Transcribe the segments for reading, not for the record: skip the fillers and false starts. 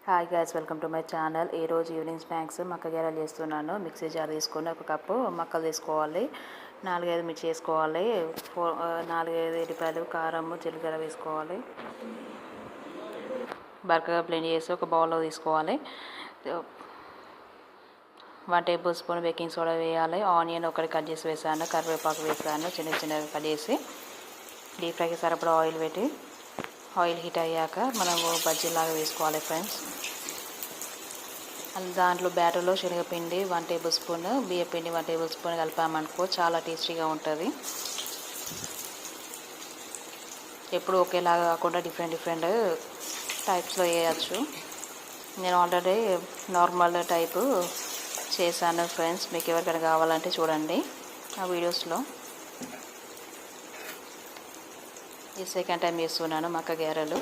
Hi guys, welcome to my channel. ఈరోజు evening snacks మక్క గారెలు చేస్తున్నాను. మిక్సీ జార్ తీసుకొని ఒక కప్పు మక్కలు తీసుకోవాలి, 4-5 మిర్చి వేసుకోవాలి, 4-5 ఎల్లిపాయలు, కారం, జీలకర్ర వేసుకోవాలి. బరకగా బ్లెండ్ చేసి ఒక బౌల్లో తీసుకోవాలి. 1 టేబుల్ స్పూన్ బేకింగ్ సోడా వేయాలి. ఆనియన్ ఒకటి కట్ చేసి వేసాను, కరివేపాకు వేసాను, చిన్నగా కట్ చేసి. డీప్ ఫ్రైకి సరిపడా ఆయిల్ పెట్టి ఆయిల్ హీట్ అయ్యాక మనము బజ్జీలాగా వేసుకోవాలి ఫ్రెండ్స్. దాంట్లో బ్యాటర్లో శనగపిండి 1 టేబుల్ స్పూన్, బియ్యపిండి 1 టేబుల్ స్పూన్ కలిపామనుకో చాలా టేస్టీగా ఉంటుంది. ఎప్పుడు ఒకేలాగా కాకుండా డిఫరెంట్ టైప్స్లో వేయచ్చు. నేను ఆల్రెడీ నార్మల్ టైపు చేశాను ఫ్రెండ్స్. మీకు ఎవరికైనా కావాలంటే చూడండి ఆ వీడియోస్లో. ఈ సెకండ్ టైం వేస్తున్నాను మక్క గారెలు.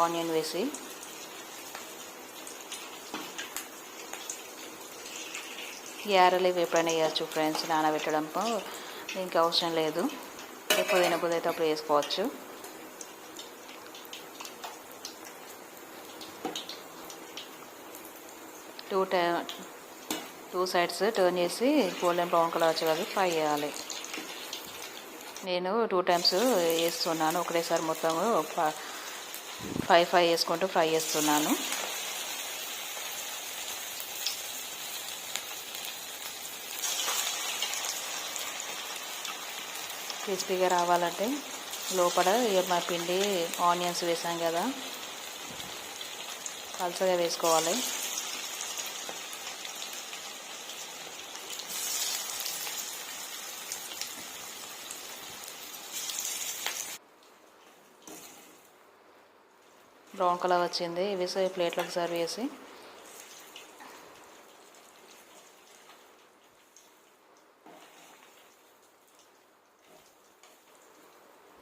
ఆనియన్ వేసి గారెలు ఎప్పుడైనా వేయచ్చు ఫ్రెండ్స్, నానబెట్టడం ఇంకా అవసరం లేదు. ఎప్పుడు తినబుద్ధి అయితే అప్పుడు వేసుకోవచ్చు. టూ సైడ్స్ టర్న్ చేసి గోల్డెన్ బ్రౌన్ కలర్ వచ్చే వరకు ఫ్రై చేయాలి. నేను 2 టైమ్స్ వేస్తున్నాను, ఒకటేసారి మొత్తము ఫ్రై చేసుకుంటూ ఫ్రై చేస్తున్నాను. క్రిస్పీగా రావాలంటే లోపల మా పిండి ఆనియన్స్ వేసాం కదా, పల్చగా వేసుకోవాలి. బ్రౌన్ కలర్ వచ్చింది. ఇవి ప్లేట్లోకి సర్వ్ చేసి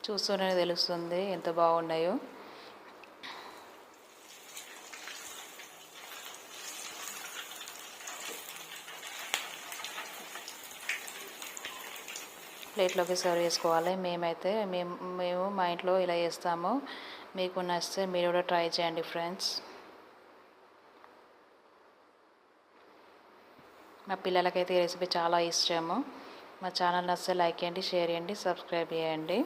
చూస్తూనే తెలుస్తుంది ఎంత బాగున్నాయో. ప్లేట్లోకి సర్వ్ చేసుకోవాలి. మేము మా ఇంట్లో ఇలా చేస్తాము. మీకు నచ్చితే మీరు కూడా ట్రై చేయండి ఫ్రెండ్స్. మా పిల్లలకైతే ఈ రెసిపీ చాలా ఇష్టము. మా ఛానల్ నచ్చితే లైక్ చేయండి, షేర్ చేయండి, సబ్స్క్రైబ్ చేయండి.